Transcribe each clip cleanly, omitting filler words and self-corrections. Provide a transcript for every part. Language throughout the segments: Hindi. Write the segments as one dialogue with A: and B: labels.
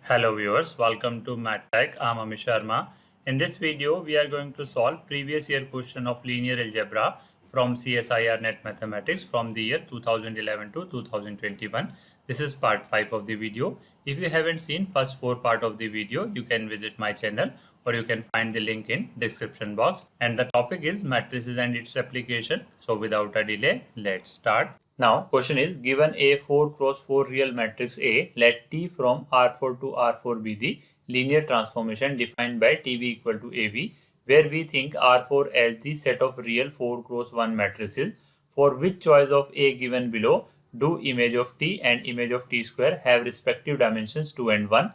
A: Hello viewers, welcome to MathTech. I'm Amish Sharma. In this video, we are going to solve previous year question of linear algebra from CSIR Net Mathematics from the year 2011 to 2021. This is part 5 of the video. If you haven't seen first 4 part of the video, you can visit my channel or you can find the link in description box. And the topic is matrices and its application. So without a delay, let's start. Now, question is given a 4 cross 4 real matrix A, let T from R4 to R4 be the linear transformation defined by TV equal to AB, where we think R4 as the set of real 4 cross 1 matrices, for which choice of A given below do image of T and image of T square have respective dimensions 2 and 1.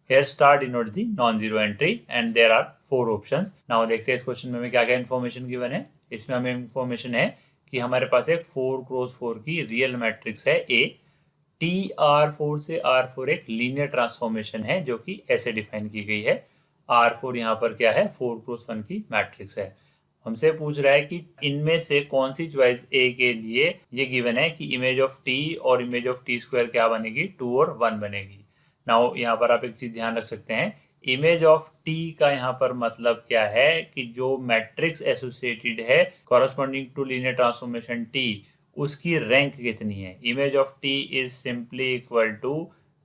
A: Here star denotes the non-zero entry and there are 4 options. Now देखते हैं इस क्वेश्चन में हमें क्या क्या इन्फॉर्मेशन गिवन है. इसमें हमें इन्फॉर्मेशन है कि हमारे पास एक 4 क्रॉस 4 की रियल मैट्रिक्स है ए. टी R4 से R4 एक लीनियर ट्रांसफॉर्मेशन है जो कि ऐसे डिफाइन की गई है. R4 यहाँ पर क्या है, 4 क्रॉस 1 की मैट्रिक्स है. हमसे पूछ रहा है कि इनमें से कौन सी चॉइस ए के लिए ये गिवन है कि इमेज ऑफ टी और इमेज ऑफ टी स्क्वायर क्या बनेगी, 2 और 1 बनेगी. नाउ यहाँ पर आप एक चीज ध्यान रख सकते हैं, इमेज ऑफ टी का यहाँ पर मतलब क्या है कि जो मैट्रिक्स एसोसिएटेड है corresponding to linear transformation T, उसकी रैंक कितनी है. Image of T is simply equal to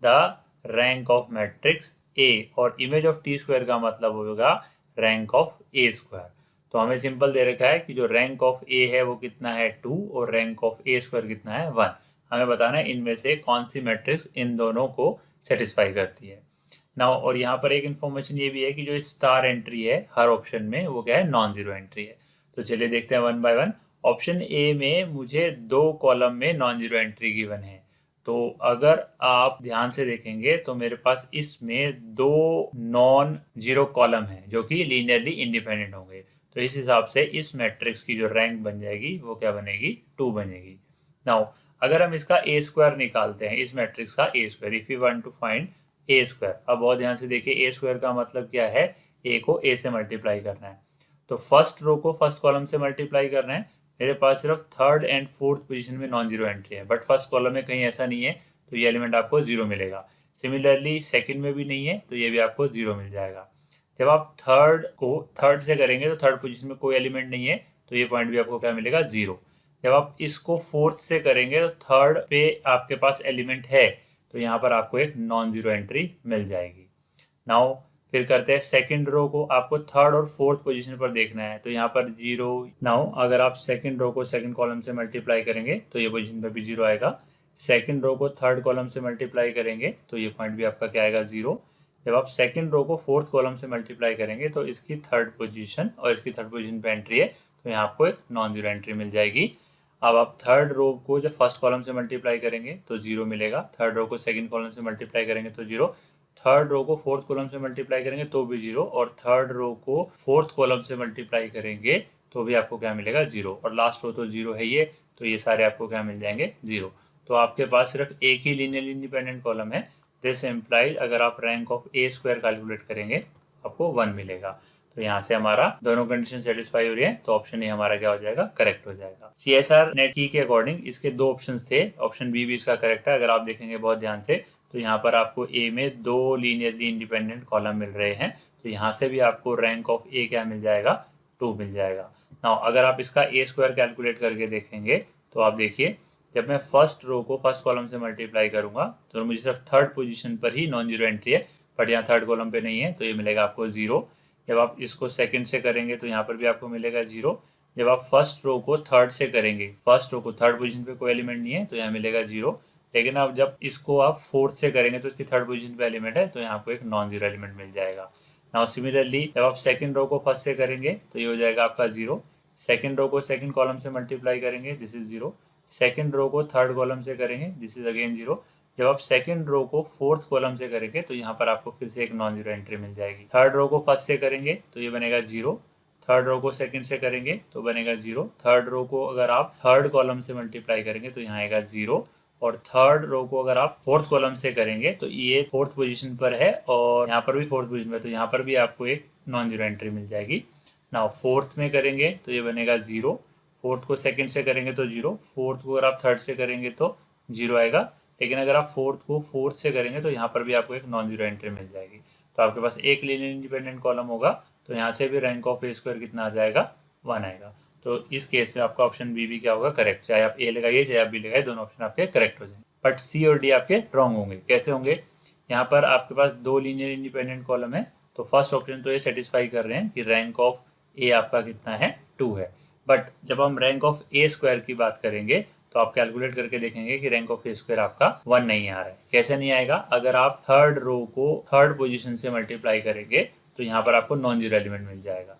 A: the rank of matrix A और इमेज ऑफ टी स्क्वायर का मतलब होगा रैंक ऑफ ए स्क्वायर. तो हमें सिंपल दे रखा है कि जो रैंक ऑफ ए है वो कितना है 2 और रैंक ऑफ ए स्क्वायर कितना है 1. हमें बताना है इनमें से कौन सी मैट्रिक्स इन दोनों को सेटिस्फाई करती है. नाउ और यहाँ पर एक इन्फॉर्मेशन ये भी है कि जो स्टार एंट्री है हर ऑप्शन में वो क्या है, नॉन जीरो एंट्री है. तो चलिए देखते हैं one by one. Option A में मुझे 2 कॉलम में नॉन जीरो एंट्री गिवन है. तो अगर आप ध्यान से देखेंगे तो मेरे पास इसमें 2 नॉन जीरो कॉलम है जो कि लीनियरली इंडिपेंडेंट होंगे. तो इस हिसाब से इस मैट्रिक्स की जो रैंक बन जाएगी वो क्या बनेगी, 2 बनेगी. नाउ अगर हम इसका ए स्क्वायर निकालते हैं, इस मैट्रिक्स का A square, if you want to find A square. अब बहुत ध्यान से देखिए, ए स्क्वायर का मतलब क्या है, ए को ए से मल्टीप्लाई करना है. तो फर्स्ट रो को फर्स्ट कॉलम से मल्टीप्लाई करना है. मेरे पास सिर्फ थर्ड एंड फोर्थ पोजीशन में नॉन जीरो एंट्री है, बट फर्स्ट कॉलम में कहीं ऐसा नहीं है तो ये एलिमेंट आपको 0 मिलेगा. सिमिलरली सेकंड में भी नहीं है तो ये भी आपको 0 मिल जाएगा. जब आप थर्ड को थर्ड से करेंगे तो थर्ड पोजीशन में कोई एलिमेंट नहीं है तो ये पॉइंट भी आपको क्या मिलेगा, 0. जब आप इसको फोर्थ से करेंगे तो थर्ड पे आपके पास एलिमेंट है तो यहाँ पर आपको एक नॉन जीरो एंट्री मिल जाएगी. नाउ फिर करते हैं सेकंड रो को. आपको थर्ड और फोर्थ पोजीशन पर देखना है तो यहाँ पर 0. नाउ अगर आप सेकंड रो को सेकंड कॉलम से मल्टीप्लाई करेंगे तो ये पोजीशन पर भी 0 आएगा. सेकंड रो को थर्ड कॉलम से मल्टीप्लाई करेंगे तो ये पॉइंट भी आपका क्या आएगा, 0. जब आप सेकंड रो को फोर्थ कॉलम से मल्टीप्लाई करेंगे तो इसकी थर्ड पोजीशन और इसकी थर्ड पोजीशन पे एंट्री है तो यहाँ आपको एक नॉन जीरो एंट्री मिल जाएगी. अब आप थर्ड रो को जब फर्स्ट कॉलम से मल्टीप्लाई करेंगे तो 0 मिलेगा. थर्ड रो को सेकंड कॉलम से मल्टीप्लाई करेंगे तो 0. थर्ड रो को फोर्थ कॉलम से मल्टीप्लाई करेंगे तो भी 0 और थर्ड रो को फोर्थ कॉलम से मल्टीप्लाई करेंगे तो भी आपको क्या मिलेगा, 0. और लास्ट रो तो 0 है ये, तो ये सारे आपको क्या मिल जाएंगे, 0. तो आपके पास सिर्फ एक ही लीनियरली इंडिपेंडेंट कॉलम है. दिस इम्प्लाइज अगर आप rank of A square calculate करेंगे आपको 1 मिलेगा. तो यहाँ से हमारा दोनों कंडीशन सेटिस्फाई हो रही है तो ऑप्शन ए हमारा क्या हो जाएगा, करेक्ट हो जाएगा. CSR नेट की के अकॉर्डिंग इसके 2 ऑप्शंस थे. ऑप्शन बी भी इसका करेक्ट है. अगर आप देखेंगे बहुत ध्यान से तो यहाँ पर आपको ए में 2 लीनियरली इंडिपेंडेंट कॉलम मिल रहे हैं तो यहाँ से भी आपको रैंक ऑफ ए क्या मिल जाएगा, 2 मिल जाएगा. नाउ अगर आप इसका ए स्क्वायर कैलकुलेट करके देखेंगे तो आप देखिए, जब मैं फर्स्ट रो को फर्स्ट कॉलम से मल्टीप्लाई करूंगा तो मुझे सिर्फ थर्ड पोजीशन पर ही नॉन जीरो एंट्री है, बट यहाँ थर्ड कॉलम पे नहीं है तो ये मिलेगा आपको 0. जब आप इसको सेकंड से करेंगे तो यहाँ पर भी आपको मिलेगा 0. जब आप फर्स्ट रो को थर्ड से करेंगे, फर्स्ट रो को थर्ड पोजीशन पे कोई एलिमेंट नहीं है तो यहाँ मिलेगा 0. लेकिन अब जब इसको आप फोर्थ से करेंगे तो इसकी थर्ड पोजीशन पे एलिमेंट है तो यहाँ आपको एक नॉन जीरो एलिमेंट मिल जाएगा. नाउ सिमिलरली जब आप सेकंड रो को फर्स्ट से करेंगे तो ये हो जाएगा आपका 0. सेकंड रो को सेकंड कॉलम से मल्टीप्लाई करेंगे, दिस इज 0. सेकंड रो को थर्ड कॉलम से करेंगे, दिस इज अगेन 0. जब आप सेकंड रो को फोर्थ कॉलम से करेंगे तो यहाँ पर आपको फिर से एक नॉन जीरो एंट्री मिल जाएगी. थर्ड रो को फर्स्ट से करेंगे तो ये बनेगा 0. थर्ड रो को सेकंड से करेंगे तो बनेगा 0. थर्ड रो को अगर आप थर्ड कॉलम से मल्टीप्लाई करेंगे तो यहाँ आएगा 0. और थर्ड रो को अगर आप फोर्थ कॉलम से करेंगे तो ये फोर्थ पोजीशन पर है और यहाँ पर भी फोर्थ पोजीशन पर, तो यहाँ पर भी आपको एक नॉन जीरो एंट्री मिल जाएगी. नाउ फोर्थ में करेंगे तो ये बनेगा 0. फोर्थ को सेकंड से करेंगे तो 0. फोर्थ को अगर आप थर्ड से करेंगे तो 0 आएगा. लेकिन अगर आप फोर्थ को फोर्थ से करेंगे तो यहाँ पर भी आपको एक नॉन जीरो एंट्री मिल जाएगी। तो आपके पास एक लीनियर इंडिपेंडेंट कॉलम होगा, तो यहाँ से भी रैंक ऑफ ए स्क्वायर कितना आ जाएगा, 1 आएगा। तो इस केस में आपका ऑप्शन बी भी क्या होगा, करेक्ट। चाहे आप ए लगाइए चाहे आप बी लगाइए, दोनों ऑप्शन आपके करेक्ट हो जाएंगे। बट सी और डी आपके रॉन्ग होंगे। कैसे होंगे, यहाँ पर आपके पास 2 लीनियर इंडिपेंडेंट कॉलम है, तो फर्स्ट ऑप्शन तो ये सेटिस्फाई कर रहे हैं कि रैंक ऑफ ए आपका कितना है, 2 है। बट जब हम रैंक ऑफ ए स्क्वायर की बात करेंगे तो आप कैलकुलेट करके देखेंगे कि रैंक ऑफ ए स्क्वायर आपका 1 नहीं आ रहा है। कैसे नहीं आएगा, अगर आप थर्ड रो को थर्ड पोजीशन से मल्टीप्लाई करेंगे तो यहाँ पर आपको नॉन जीरो एलिमेंट मिल जाएगा,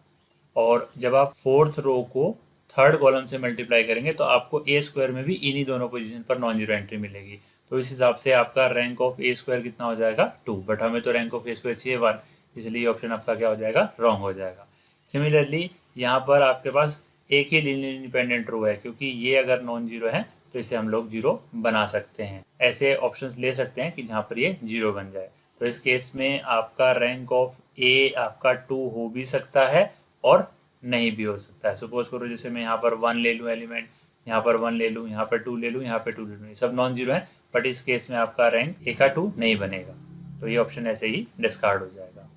A: और जब आप फोर्थ रो को थर्ड कॉलम से मल्टीप्लाई करेंगे तो आपको ए स्क्वायर में भी इन्हीं दोनों पोजीशन पर नॉन जीरो एंट्री मिलेगी। तो इस हिसाब से आपका रैंक ऑफ ए स्क्वायर कितना हो जाएगा, 2। बट हमें तो रैंक ऑफ ए स्क्वायर चाहिए 1, इसलिए ये ऑप्शन आपका क्या हो जाएगा, रॉन्ग हो जाएगा। सिमिलरली यहाँ पर आपके पास एक ही लीनियर इंडिपेंडेंट रो है, क्योंकि ये अगर नॉन जीरो है तो इसे हम लोग जीरो बना सकते हैं। ऐसे ऑप्शंस ले सकते हैं कि जहाँ पर ये जीरो बन जाए। तो इस केस में आपका रैंक ऑफ ए आपका 2 हो भी सकता है और नहीं भी हो सकता है। सपोज करो जैसे मैं यहाँ पर 1 ले लूँ एलिमेंट, यहाँ पर 1 ले लूँ, यहाँ पर 2 ले लूँ, यहाँ पर 2 ले लूँ, ये सब नॉन जीरो है, बट इस केस में आपका रैंक ए का 2 नहीं बनेगा, तो ये ऑप्शन ऐसे ही डिस्कार्ड हो जाएगा।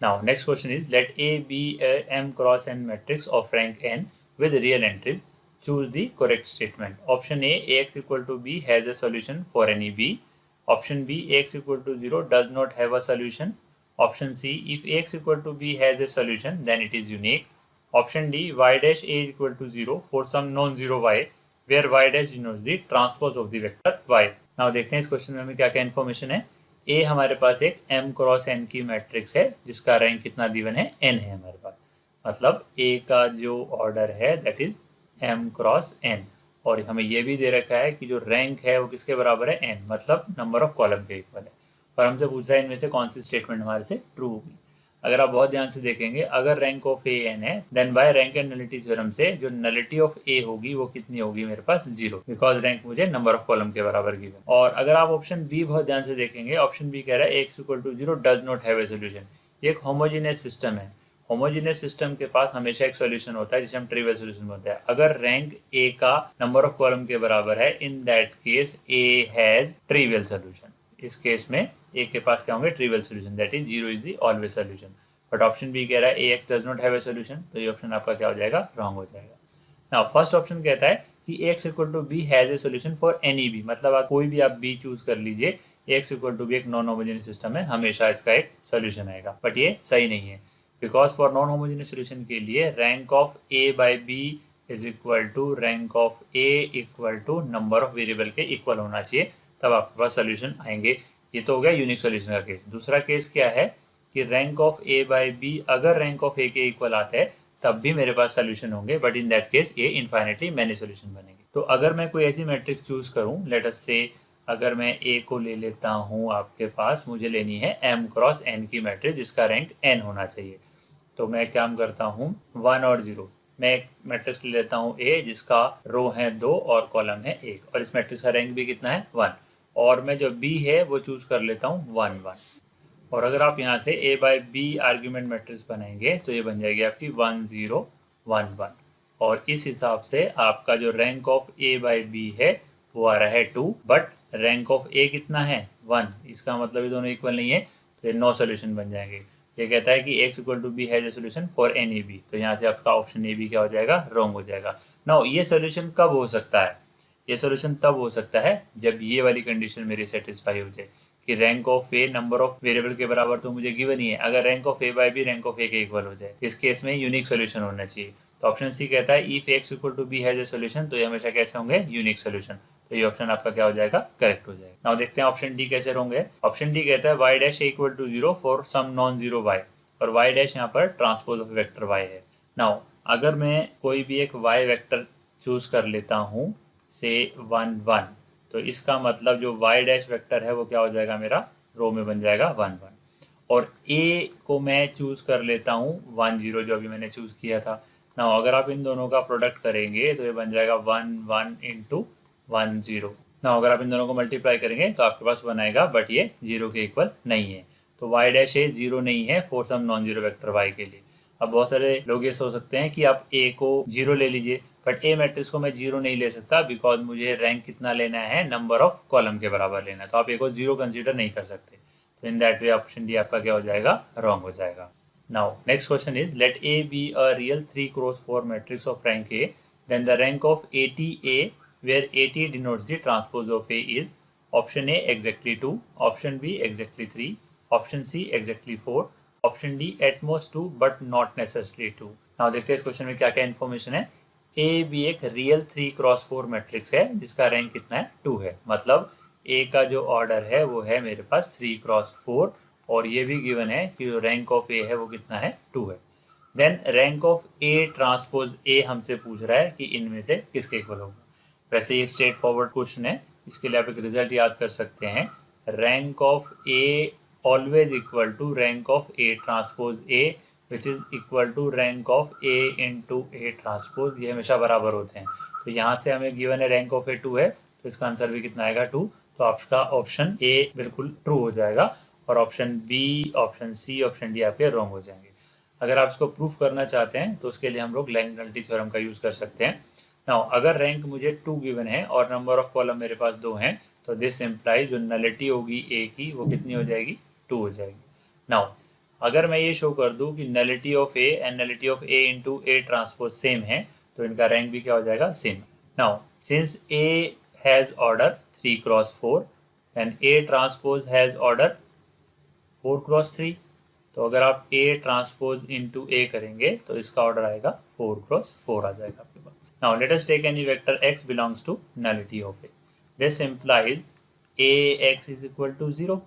A: Now next question is, let A be a M cross N matrix of rank n with real entries. Choose the correct statement. Option A, Ax equal to B has a solution for any B. Option B, Ax equal to 0 does not have a solution. Option C, if Ax equal to B has a solution, then it is unique. Option D, y dash A is equal to 0 for some non-zero y, where y dash denotes the transpose of the vector y. Now देखते हैं इस क्वेश्चन में हमें क्या क्या इन्फॉर्मेशन है। ए हमारे पास एक m क्रॉस n की मैट्रिक्स है जिसका रैंक कितना गिवन है, n है हमारे पास। मतलब ए का जो ऑर्डर है that is m cross n, और हमें ये भी दे रखा है कि जो रैंक है वो किसके बराबर है, n, मतलब नंबर ऑफ कॉलम के इक्वल है। और हमसे पूछ रहा है इनमें से कौन सी स्टेटमेंट हमारे से ट्रू होगी। अगर आप बहुत ध्यान से देखेंगे, अगर रैंक ऑफ ए n है, then by rank and nullity theorem से जो नलिटी ऑफ ए होगी वो कितनी होगी मेरे पास, 0, बिकॉज रैंक मुझे नंबर ऑफ कॉलम के बराबर गिवन। और अगर आप ऑप्शन बी बहुत ध्यान से देखेंगे, ऑप्शन बी कह रहा है x equal to 0 does not have a solution. ये एक होमोजीनियस सिस्टम है। होमोजीनियस सिस्टम के पास हमेशा एक सॉल्यूशन होता है जिसे हम ट्रिवियल सॉल्यूशन बोलते हैं। अगर रैंक ए का नंबर ऑफ कॉलम के बराबर है, in that case A has trivial solution. इस केस में ए के पास क्या होंगे, trivial solution, that is 0 is the always solution. But option B कह रहा है A X does not have a solution, तो ये ऑप्शन आपका क्या हो जाएगा, रॉन्ग हो जाएगा। नाउ फर्स्ट ऑप्शन कहता है कि A X equal to B has a solution for any B, मतलब आप कोई भी आप बी चूज कर लीजिए, A X equal to B एक नॉन होमोजेनियस सिस्टम है, हमेशा इसका एक सोल्यूशन आएगा। बट ये सही नहीं है, because for non homogeneous solution के लिए rank of A by B is equal to rank of A equal to number of variable के इक्वल होना चाहिए, तब आपके पास सोल्यूशन आएंगे। ये तो हो गया यूनिक सोल्यूशन का केस। दूसरा केस क्या है कि rank of A by B अगर रैंक ऑफ ए के इक्वल आता है तब भी मेरे पास सोल्यूशन होंगे, but in that case A infinitely many solution बनेंगे। तो अगर मैं कोई ऐसी मैट्रिक्स चूज करूं, लेट अस से अगर मैं ए को ले लेता हूं, आपके पास मुझे लेनी है m क्रॉस n की मैट्रिक्स जिसका रैंक n होना चाहिए। तो मैं क्या करता हूँ, 1 और 0, मैं एक मैट्रिक्स ले लेता हूँ ए जिसका रो है 2 और कॉलम है 1, और इस मैट्रिक्स का रैंक भी कितना है, 1, और मैं जो बी है वो चूज कर लेता हूँ 1 1। और अगर आप यहाँ से a by B argument matrix बनाएंगे तो ये बन जाएगी आपकी 1 0 1 1, और इस हिसाब से आपका जो rank of a by B है वो आ रहा है 2, बट रैंक ऑफ a कितना है, 1। इसका मतलब ये दोनों इक्वल नहीं है, तो ये नो सोल्यूशन बन जाएंगे। ये कहता है कि x equal to B has a solution for any B, तो यहाँ से आपका ऑप्शन ए बी क्या हो जाएगा, रॉन्ग हो जाएगा। नाउ ये सोल्यूशन कब हो सकता है, ये सोल्यूशन तब हो सकता है जब ये वाली कंडीशन मेरी सेटिस्फाई हो जाए कि rank of A number of variable के बराबर तो मुझे गिवन ही है, अगर rank of A by B rank of A के इक्वल हो जाए, इस केस में यूनिक सोल्यूशन होना चाहिए। तो ऑप्शन सी कहता है if x equal to B has a solution, तो ये हमेशा कैसे होंगे, यूनिक सोल्यूशन। तो ये ऑप्शन आपका क्या हो जाएगा, करेक्ट हो जाएगा। नाउ देखते हैं ऑप्शन डी कैसे होंगे। ऑप्शन डी कहता है y dash equal to 0 for some non zero y, और वाई डैश यहाँ पर ट्रांसपोज ऑफ वेक्टर वाई है। नाउ अगर मैं कोई भी एक वाई वेक्टर चूज कर लेता हूँ से 1 1, तो इसका मतलब जो y डैश वेक्टर है वो क्या हो जाएगा, मेरा रो में बन जाएगा 1 1, और a को मैं चूज कर लेता हूँ 1 0 जो अभी मैंने चूज किया था ना। अगर आप इन दोनों का प्रोडक्ट करेंगे तो ये बन जाएगा 1 1 इंटू 1 0 ना। अगर आप इन दोनों को मल्टीप्लाई करेंगे तो आपके पास 1 आएगा, बट ये 0 के इक्वल नहीं है। तो y डैश ए 0 नहीं है for some non zero vector y के लिए। अब बहुत सारे लोग ये सोच सकते हैं कि आप a को 0 ले लीजिए, बट ए मैट्रिक्स को मैं 0 नहीं ले सकता बिकॉज मुझे रैंक कितना लेना है, नंबर ऑफ कॉलम के बराबर लेना है, तो आप ए को 0 कंसीडर नहीं कर सकते। तो in that way option D आपका क्या हो जाएगा, रॉन्ग हो जाएगा। Now next question is let A be a real 3x4 matrix of rank A, then the rank of ATA where AT denotes the transpose of A is option A exactly 2, option B exactly 3, option C exactly 4, option D at most 2 but not necessarily 2। Now देखते हैं इस क्वेश्चन में क्या क्या इन्फॉर्मेशन है। ए बी एक रियल 3x4 मैट्रिक्स है जिसका रैंक कितना है, 2 है। मतलब ए का जो ऑर्डर है वो है मेरे पास 3x4 और ये भी गिवन है कि जो रैंक ऑफ ए है वो कितना है, 2 है। Then rank of A transpose A हमसे पूछ रहा है कि इनमें से किसके इक्वल होगा। वैसे ये स्ट्रेट फॉरवर्ड क्वेश्चन है, इसके लिए आप एक रिजल्ट याद कर सकते हैं, rank of A always equal to rank of A transpose A which is equal to rank of A into A transpose, ये हमेशा बराबर होते हैं। तो यहाँ से हमें गिवन है रैंक ऑफ ए 2 है, तो इसका आंसर भी कितना आएगा, 2। तो आपका ऑप्शन ए बिल्कुल ट्रू हो जाएगा और option B, option C, option D आपके रॉन्ग हो जाएंगे। अगर आप इसको प्रूफ करना चाहते हैं तो उसके लिए हम लोग लैंग नलिटी थ्योरम का यूज कर सकते हैं। नाउ अगर रैंक मुझे 2 गिवन है और नंबर ऑफ कॉलम मेरे पास 2 हैं, तो दिस इम्प्लाई जो नलिटी होगी ए की वो कितनी हो जाएगी, 2 हो जाएगी। नाउ अगर मैं ये शो कर दूं कि nullity of A and nullity of A into A transpose same है, तो इनका रैंक भी क्या हो जाएगा, same. Now since A has order 3x4 and A transpose has order 4x3, तो अगर आप ए ट्रांसपोज इंटू ए करेंगे तो इसका ऑर्डर आएगा 4x4 आ जाएगा आपके पास। Now let us take any vector x belongs to nullity of A, this implies ax is equal to 0।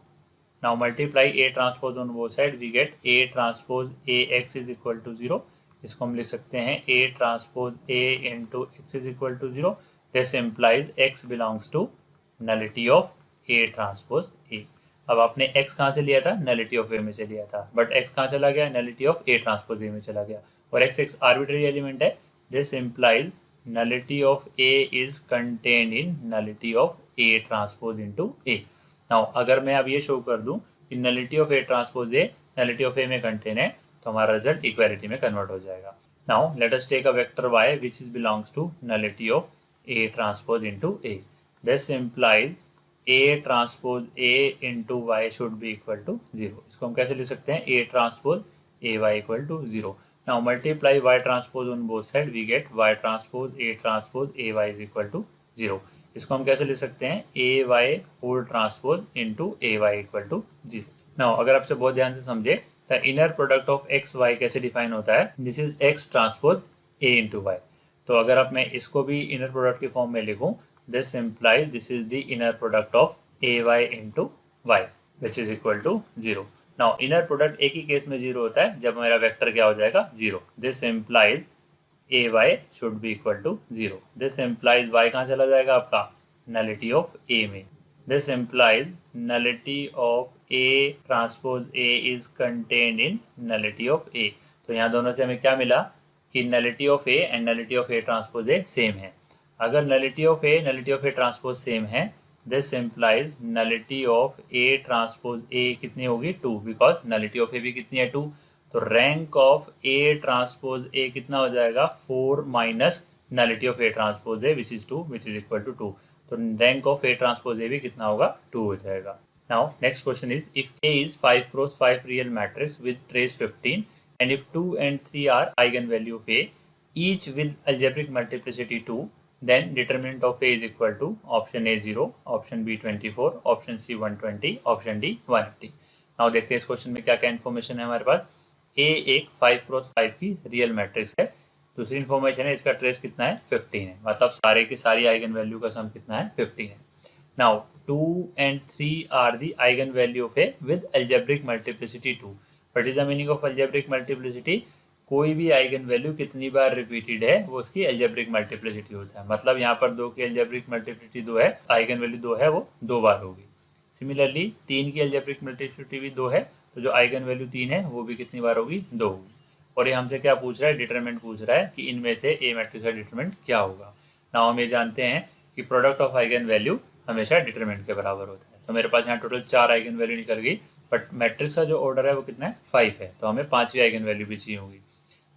A: now multiply a transpose on both side, we get a transpose ax is equal to 0। इसको हम लिख सकते हैं a transpose a into x is equal to 0। this implies x belongs to nullity of a transpose a। अब आपने x कहाँ से लिया था, नलिटी ऑफ a में से लिया था, बट x कहाँ चला गया, nullity of a transpose a में चला गया, और x एक आर्बिट्ररी एलिमेंट है। This implies nullity of A is contained in nullity of A transpose into A। Now अगर मैं अब ये शो कर दूं कि nullity of A transpose A nullity of A में कंटेन है, तो हमारा रिजल्ट इक्वालिटी में कन्वर्ट हो जाएगा। Now let us take a vector y which is belongs to nullity of A transpose into A। this implies A transpose A into y should be equal to 0। इसको हम कैसे लिख सकते हैं, A transpose AY equal to 0। Now multiply y transpose on both side, we get y transpose A transpose AY is equal to 0। इसको हम कैसे लिख सकते हैं, AY whole transpose into AY equal to 0। Now अगर आपसे बहुत ध्यान से समझे, the inner product of x y कैसे डिफाइन होता है, this is x transpose A into y। तो अगर आप मैं इसको भी इनर प्रोडक्ट की फॉर्म में लिखूं, this implies this is the inner product of AY into y which is equal to 0। Now inner product एक ही केस में 0 होता है, जब मेरा वेक्टर क्या हो जाएगा, 0। This implies A Y should be equal to 0। This implies Y कहाँ चला जाएगा आपका, नलिटी ऑफ ए में। This implies nullity of A transpose A is contained in nullity of A. तो यहाँ दोनों से हमें क्या मिला कि nullity of A and nullity of A transpose A same है। अगर nullity of A transpose same है, this implies nullity of A transpose ए कितनी होगी, 2, बिकॉज नलिटी ऑफ ए भी कितनी है, 2। तो rank of A transpose A कितना हो जाएगा, 4 minus nullity of A transpose A which is 2 which is equal to 2। तो rank of A transpose A भी कितना होगा, 2 हो जाएगा। Now next question is if A is 5x5 real matrix with trace 15 and if 2 and 3 are eigen value of A each with algebraic multiplicity 2, then determinant of A is equal to option A 0, option B 24, option C 120, option D 180। Now देखते हैं इस क्वेश्चन में क्या क्या इन्फॉर्मेशन है हमारे पास। A एक 5x5 की रियल मैट्रिक्स है। दूसरी इन्फॉर्मेशन है इसका ट्रेस कितना है, 15 है, मतलब सारे की सारी आइगन वैल्यू का सम कितना है, 15 है। Now 2 and 3 are the eigen value of A with algebraic multiplicity 2। What is the meaning of algebraic multiplicity, कोई भी आइगन वैल्यू कितनी बार रिपीटेड है वो उसकी अलजेब्रिक मल्टीप्लिसिटी होता है। मतलब यहाँ पर 2 की अलजेब्रिक मल्टीप्लिसिटी 2 है, आइगन वैल्यू 2 है, वो 2 बार होगी। सिमिलरली 3 की अलजेब्रिक मल्टीप्लिसिटी भी 2 है, तो जो आइगन वैल्यू 3 है वो भी कितनी बार होगी, 2 होगी। और ये हमसे क्या पूछ रहा है, डिटरमिनेंट पूछ रहा है कि इनमें से ए मैट्रिक्स का डिटरमिनेंट क्या होगा। नाउ हम ये जानते हैं कि प्रोडक्ट ऑफ आइगन वैल्यू हमेशा डिटरमिनेंट के बराबर होता है। तो मेरे पास यहाँ टोटल 4 आइगन वैल्यू निकल गई, बट मैट्रिक्स का जो ऑर्डर है वो कितना है, 5 है, तो हमें 5वीं आइगन वैल्यू भी चाहिए होगी।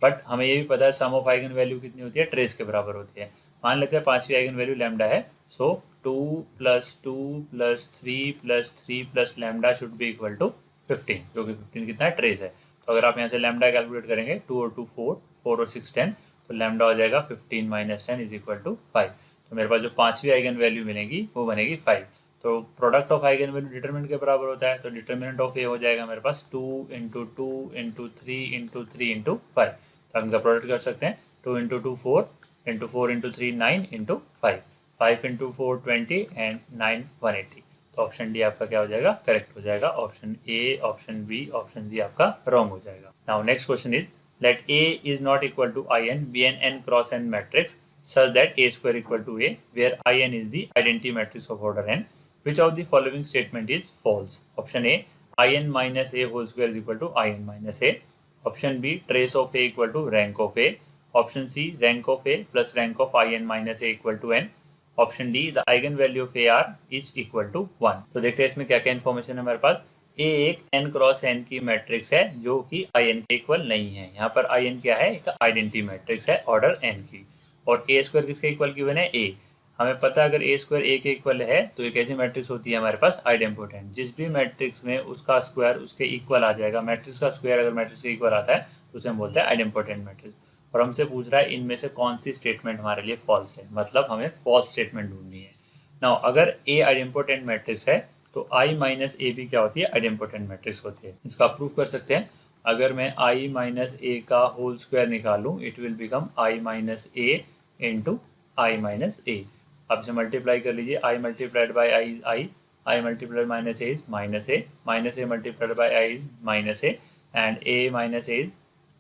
A: बट हमें ये भी पता है सम ऑफ आइगन वैल्यू कितनी होती है, ट्रेस के बराबर होती है। मान लेते हैं पांचवी आइगन वैल्यू लैम्डा है, so 2 + 2 + 3 + 3 + lambda should be equal to 15, जो कि 15 कितना है, ट्रेस है। तो अगर आप यहाँ से लैम्डा कैलकुलेट करेंगे 2 और 2 4, 4 और 6 10, तो लैम्डा हो जाएगा 15 - 10 = 5। तो मेरे पास जो पांचवी आइगन वैल्यू मिलेगी वो बनेगी 5। तो product of eigen value determinant के बराबर होता है, तो डिटरमिनेंट ऑफ ए हो जाएगा मेरे पास 2 × 2 × 3 × 3 × 5। तो हम इनका प्रोडक्ट कर सकते हैं, 2 × 2 4 × 4 × 3 9 × 5, 5 × 4 20 एंड 9 180। तो ऑप्शन डी आपका क्या हो जाएगा, करेक्ट हो जाएगा। Option A, option B, option D आपका रॉन्ग हो जाएगा। Now next question is, let A is not equal to In be an n cross n matrix such that A square equal to A, where In is the identity matrix of order n. Which of the following statement is false? Option A, In minus A whole square is equal to In minus A. Option B, trace of A equal to rank of A. Option C, rank of A plus rank of In minus A equal to n. Option D, the eigen value of A are is equal to 1। तो देखते हैं इसमें क्या क्या इन्फॉर्मेशन है हमारे पास। ए एक n क्रॉस n की मैट्रिक्स है जो कि in के इक्वल नहीं है। यहाँ पर in क्या है, एक आइडेंटिटी मैट्रिक्स है ऑर्डर n की। और a स्क्वायर किसके इक्वल गिवन है, a। हमें पता है अगर a स्क्वायर a के इक्वल है तो एक ऐसी मैट्रिक्स होती है हमारे पास आइडेम्पोटेंट, जिस भी मैट्रिक्स में उसका स्क्वायर उसके इक्वल आ जाएगा। मैट्रिक्स का स्क्वायर अगर मैट्रिक्स के इक्वल आता है तो उसे हम बोलते हैं आइडेम्पोटेंट मैट्रिक्स। और हमसे पूछ रहा है इनमें से कौन सी स्टेटमेंट हमारे लिए फॉल्स है, मतलब हमें फॉल्स स्टेटमेंट ढूंढनी है। नाउ अगर a आइडेम्पोटेंट मैट्रिक्स है तो i माइनस ए भी क्या होती है, आइडेम्पोटेंट मैट्रिक्स होती है। इसका प्रूफ कर सकते हैं। अगर मैं i माइनस ए का होल स्क्वायर निकालूं, it will become i minus A into i minus A. अब इसे मल्टीप्लाई कर लीजिए, i multiplied by i multiplied minus A is minus A multiplied by i is minus A, and a minus A is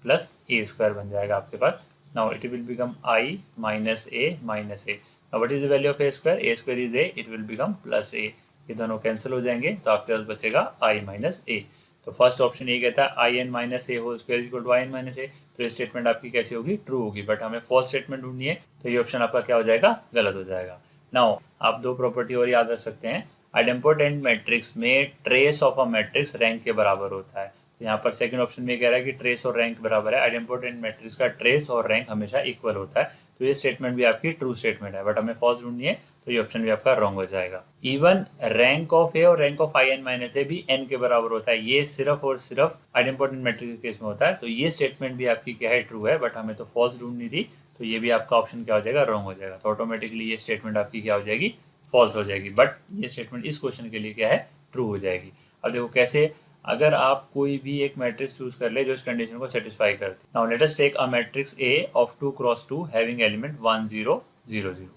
A: plus A square बन जाएगा आपके पास। Now it will become i minus A minus A. Now what is the value of A square, A square is a, it will become plus A. ये दोनों कैंसिल हो जाएंगे तो आपके पास बचेगा i माइनस ए। तो फर्स्ट ऑप्शन ये कहता है I N minus A whole square equal to I N minus A. तो ये स्टेटमेंट आपकी कैसी होगी, ट्रू होगी। बट हमें फॉल्स स्टेटमेंट ढूंढनी है तो ये ऑप्शन आपका क्या हो जाएगा, गलत हो जाएगा। नाउ आप दो प्रॉपर्टी और याद रख सकते हैं। आइडेम्पोटेंट मैट्रिक्स में trace of a matrix rank के बराबर होता है। यहाँ पर सेकंड ऑप्शन में कह रहा है कि ट्रेस और रैंक बराबर है। आइडेम्पोटेंट मैट्रिक्स का ट्रेस और रैंक हमेशा इक्वल होता है। तो ये स्टेटमेंट भी आपकी ट्रू स्टेटमेंट है, बट हमें फॉल्स ढूंढनी है तो ये ऑप्शन भी आपका रॉन्ग हो जाएगा। इवन रैंक ऑफ ए और rank of I N minus A भी एन के बराबर होता है। ये सिर्फ और सिर्फ आइडेम्पोटेंट मैट्रिक्स के केस में होता है। तो ये स्टेटमेंट भी आपकी क्या है, ट्रू है, बट हमें तो फॉल्स ढूंढनी थी। तो ये भी आपका ऑप्शन क्या हो जाएगा, रॉन्ग हो जाएगा। तो ऑटोमेटिकली ये स्टेटमेंट आपकी क्या हो जाएगी, फॉल्स हो जाएगी। बट ये स्टेटमेंट इस क्वेश्चन के लिए क्या है, ट्रू हो जाएगी। अब देखो कैसे, अगर आप कोई भी एक मैट्रिक्स चूज कर ले जो इस कंडीशन को सेटिस्फाई करती है। Now let us take a matrix A of 2 cross 2 having element 1 0 0 0।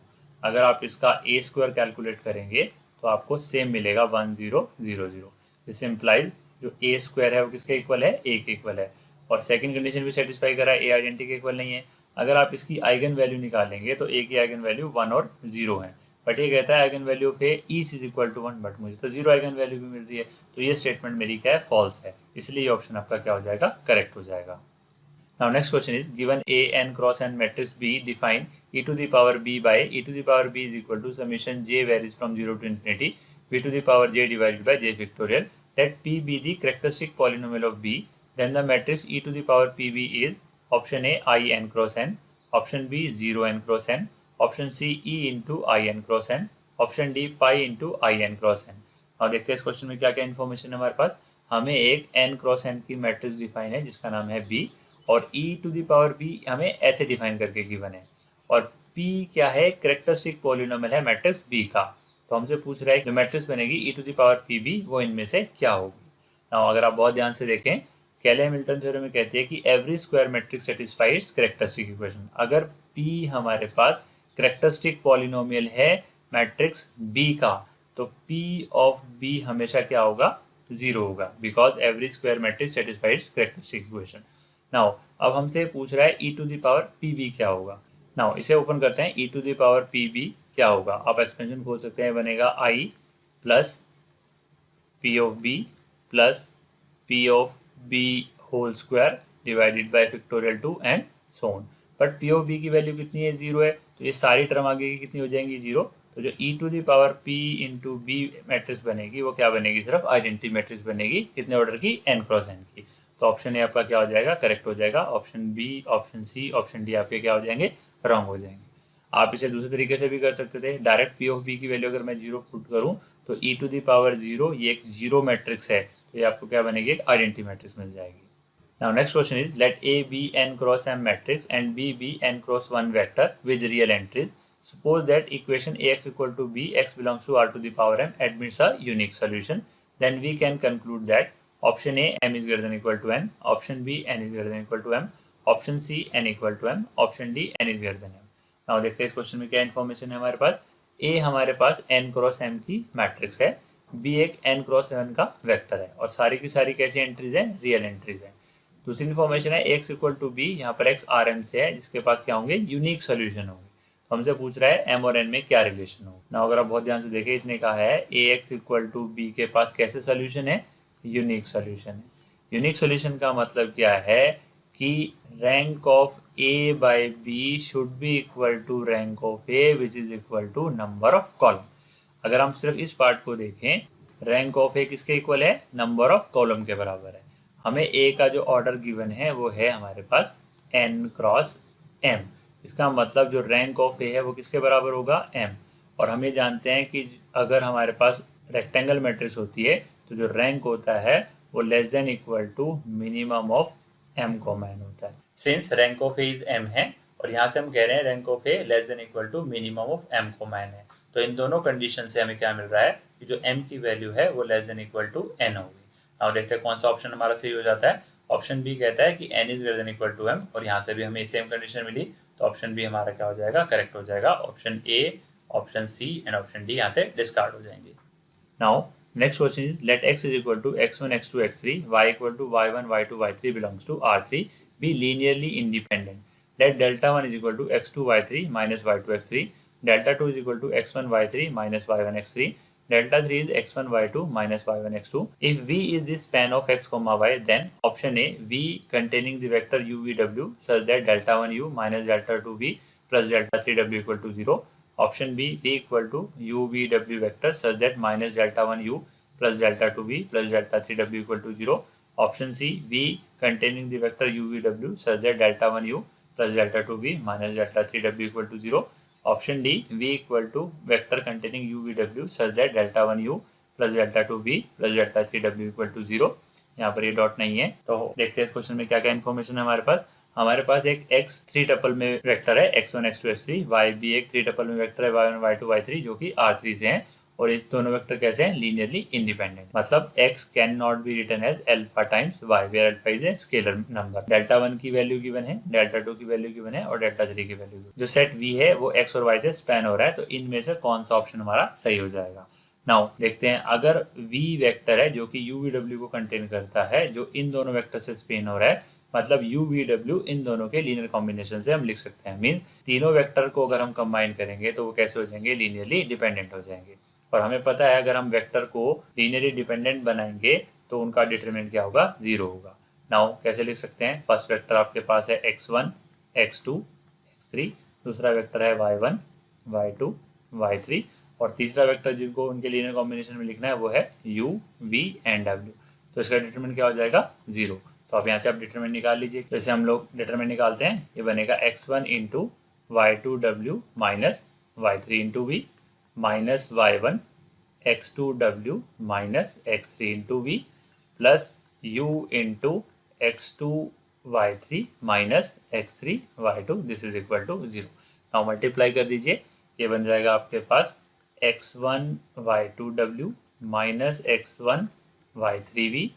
A: अगर आप इसका ए स्क्वायर कैलकुलेट करेंगे तो आपको सेम मिलेगा 1 0 0 0। दिस इंप्लाइज जो ए स्क्वायर है वो किसके इक्वल है, ए के इक्वल है। और सेकंड कंडीशन भी सेटिस्फाई कर रहा है, ए आइडेंटिटी के इक्वल नहीं है। अगर आप इसकी आइगन वैल्यू निकालेंगे तो ए की आइगन वैल्यू 1 और 0 है। बट ये कहता है eigen value of A is equal to 1, but मुझे तो 0 आइगन वैल्यू भी मिल रही है। तो ये स्टेटमेंट मेरी क्या है, फॉल्स है। इसलिए ये ऑप्शन आपका क्या हो जाएगा, करेक्ट हो जाएगा। Now next question is, given A n cross n matrix B, define e to the power b by e to the power b is equal to summation j varies from 0 to infinity b to the power j divided by j factorial. Let p be the characteristic polynomial of b. Then the matrix e to the power pb is option A I n cross n, option B 0 n cross n, option C e into I n cross n, option D pi into I n cross n. अब देखते हैं इस क्वेश्चन में क्या क्या इन्फॉर्मेशन है हमारे पास। हमें एक n क्रॉस n की मैट्रिक्स डिफाइन है जिसका नाम है b, और e to the power b हमें ऐसे डिफाइन करके गिवन है। और p क्या है, कैरेक्टरिस्टिक पॉलिनोमियल है मैट्रिक्स b का। तो हमसे पूछ रहा है जो मैट्रिक्स बनेगी e to the power pb वो इनमें से क्या होगी। नाउ अगर आप बहुत ध्यान से देखें, केले-हैमिल्टन थ्योरम में कहती है कि every square matrix satisfies characteristic equation. अगर p हमारे पास कैरेक्टरिस्टिक पॉलिनोमियल है मैट्रिक्स b का, तो p ऑफ b हमेशा क्या होगा, 0 होगा, because every square matrix satisfies characteristic equation. Now अब हमसे पूछ रहा है e to the power pb क्या होगा। नाउ इसे ओपन करते हैं, e to the power pb क्या होगा। आप एक्सपेंशन खोल सकते हैं, बनेगा i plus p of b plus p of b whole square divided by factorial 2 and so on. But p of b की वैल्यू कितनी है, 0 है। तो ये सारी टर्म आगे की कितनी हो जाएंगी, 0। तो जो e to the power p into b matrix बनेगी वो क्या बनेगी, सिर्फ आइडेंटिटी मैट्रिक्स बनेगी। कितने ऑर्डर की, n क्रॉस n की। तो ऑप्शन ए आपका क्या हो जाएगा, करेक्ट हो जाएगा। Option B, option C, option D आपके क्या हो जाएंगे, रॉन्ग हो जाएंगे। आप इसे दूसरे तरीके से भी कर सकते थे। डायरेक्ट पी ऑफ बी की वैल्यू अगर मैं 0 पुट करूँ तो e टू दी पावर 0 ये एक जीरो मैट्रिक्स है, तो ये आपको क्या बनेगी, एक आइडेंटिटी मैट्रिक्स मिल जाएगी। Now next question is let A be n cross m matrix and B be n cross 1 vector with real entries. Suppose that equation Ax equal to B, x belongs to R to the power m admits a unique solution. Then we can conclude that option A m is greater than equal to n, option B n is greater than equal to m, option C n equal to m, option D n is greater than m. Now देखते हैं इस क्वेश्चन में क्या इन्फॉर्मेशन है हमारे पास। A हमारे पास n क्रॉस m की मैट्रिक्स है, B एक n क्रॉस m का वेक्टर है और सारी की सारी कैसी एंट्रीज है, रियल एंट्रीज है। दूसरी इन्फॉर्मेशन है x इक्वल टू बी, यहाँ पर x आर एम से है जिसके पास क्या होंगे, यूनिक सोल्यूशन होंगे। तो हमसे पूछ रहा है m और n में क्या रिलेशन होगा ना। अगर आप बहुत ध्यान से देखें, इसने कहा है ax इक्वल टू बी के पास कैसे सोल्यूशन है, यूनिक सोल्यूशन है। यूनिक सोल्यूशन का मतलब क्या है कि rank of a by B should be equal to rank of a which is equal to number of column. अगर हम सिर्फ इस पार्ट को देखें, रैंक ऑफ a किसके इक्वल है, नंबर ऑफ कॉलम के बराबर है। हमें a का जो ऑर्डर गिवन है वो है हमारे पास n क्रॉस m। इसका मतलब जो रैंक ऑफ a है वो किसके बराबर होगा, m। और हम ये जानते हैं कि अगर हमारे पास रेक्टेंगल मैट्रिक्स होती है तो जो रैंक होता है वो less than equal to minimum of m comma n होता है। Since rank of a is m है और यहाँ से हम कह रहे हैं rank of a less than equal to minimum of m comma n है, तो इन दोनों कंडीशन से हमें क्या मिल रहा है कि जो m की वैल्यू है वो less than equal to n होगी। अब देखते हैं कौन सा ऑप्शन हमारा सही हो जाता है। ऑप्शन बी कहता है कि n is greater than equal to m और यहाँ से भी हमें सेम कंडीशन मिली, तो ऑप्शन बी हमारा क्या हो जाएगा, करेक्ट हो जाएगा। Option A, option C and option D यहाँ से डिस्कार्ड हो जाएंगे। Now next question is let x is equal to x1 x2 x3 y इक्वल टू y1 y2 y3 belongs to R3 be linearly independent. Let delta 1 is equal to x2 y3 minus y2 x3, delta 2 is equal to x1 y3 minus y1 x3, delta 3 is x1 y2 minus y1 x2. If V is the span of x comma y, then option A, V containing the vector u v w such that delta 1 u minus delta 2 v plus delta 3 w equal to 0. Option B, V equal to u v w vector such that minus delta 1 u plus delta 2 v plus delta 3 w equal to 0. Option C, V containing the vector u v w such that delta 1 u plus delta 2 v minus delta 3 w equal to 0. Option D, v equal to vector containing u v w such that delta 1 u plus delta 2 v plus delta 3 w equal to 0। यहाँ पर ये डॉट नहीं है, तो देखते हैं इस क्वेश्चन में क्या क्या इन्फॉर्मेशन है हमारे पास। हमारे पास एक x 3 टपल में वेक्टर है x1 x2 x3, y भी एक 3 टपल में वेक्टर है y1 y2 y3 जो कि R3 से हैं और इस दोनों वेक्टर कैसे हैं, लीनियरली इंडिपेंडेंट। मतलब x can not be written as alpha times y where alpha is a scalar number. Delta 1 की वैल्यू गिवन है, डेल्टा 2 की वैल्यू गिवन है और डेल्टा 3 की वैल्यू। जो सेट v है वो x और y से स्पैन हो रहा है, तो इनमें से कौन सा ऑप्शन हमारा सही हो जाएगा। नाउ देखते हैं, अगर v वेक्टर है जो कि u v w को कंटेन करता है जो इन दोनों वेक्टर से स्पेन हो रहा है, मतलब u v w इन दोनों के लीनियर कॉम्बिनेशन से हम लिख सकते हैं। मींस तीनों वेक्टर को अगर हम कंबाइन करेंगे तो वो कैसे हो जाएंगे, लीनियरली डिपेंडेंट हो जाएंगे। और हमें पता है अगर हम वेक्टर को लीनियरली डिपेंडेंट बनाएंगे तो उनका डिटरमिनेंट क्या होगा, 0 होगा। नाउ कैसे लिख सकते हैं, फर्स्ट वेक्टर आपके पास है x1 x2 x3, दूसरा वेक्टर है y1 y2 y3 और तीसरा वेक्टर जिनको उनके लीनियर कॉम्बिनेशन में लिखना है वो है u v एंड w। तो इसका डिटरमिनेंट क्या हो जाएगा, 0। तो आप यहाँ से आप डिटरमिनेंट निकाल लीजिए। जैसे हम लोग डिटरमिनेंट निकालते हैं, ये बनेगा x1 into y2 w minus y3 into v minus y1 x2 w minus x3 into v plus u into x2 y3 minus x3 y2 this is equal to 0। Now multiply कर दीजिए, ये बन जाएगा आपके पास x1 y2 w minus x1 y3 v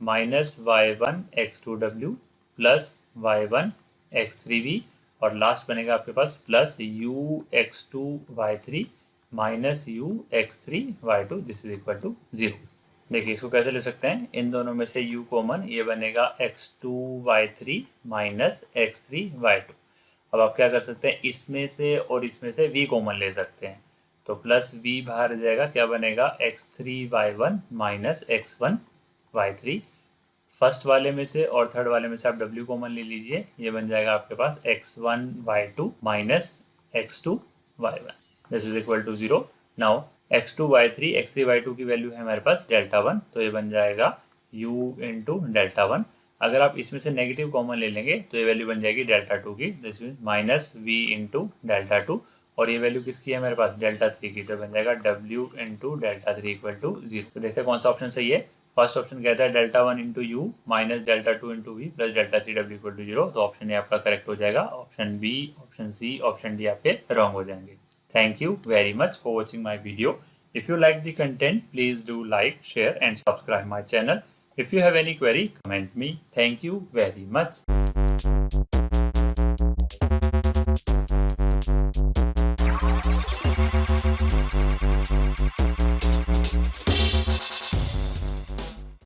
A: minus y1 x2 w plus y1 x3 v और लास्ट बनेगा आपके पास plus u x2 y3 minus u x3 y2 this is equal to 0। देखिए इसको कैसे ले सकते हैं, इन दोनों में से u कॉमन, ये बनेगा x2 y3 minus x3 y2। अब आप क्या कर सकते हैं, इसमें से और इसमें से v कॉमन ले सकते हैं, तो प्लस v बाहर जाएगा, क्या बनेगा x3 y1 minus x1 y3। First वाले में से और थर्ड वाले में से आप w कॉमन ले लीजिए, ये बन जाएगा आपके पास x1 y2 minus x2 y1 this is equal to 0। Now x2 y3 x3 y2 की वैल्यू है हमारे पास डेल्टा 1, तो ये बन जाएगा u इंटू डेल्टा 1 अगर आप इसमें से नेगेटिव कॉमन ले लेंगे तो ये वैल्यू बन जाएगी डेल्टा 2 की, this mean minus v into delta 2, और ये वैल्यू किसकी है मेरे पास, डेल्टा 3 की, तो बन जाएगा W into delta 3 equal to 0। तो देखते हैं कौन सा ऑप्शन सही है। फर्स्ट ऑप्शन कहता है delta 1 into u minus delta 2 into v plus delta 3 W equal to 0, तो ऑप्शन ए आपका करेक्ट हो जाएगा। Option B, option C, option D आपके रॉन्ग हो जाएंगे। Thank you very much for watching my video. If you like the content, please do like, share and subscribe my channel. If you have any query, comment me. Thank you very much.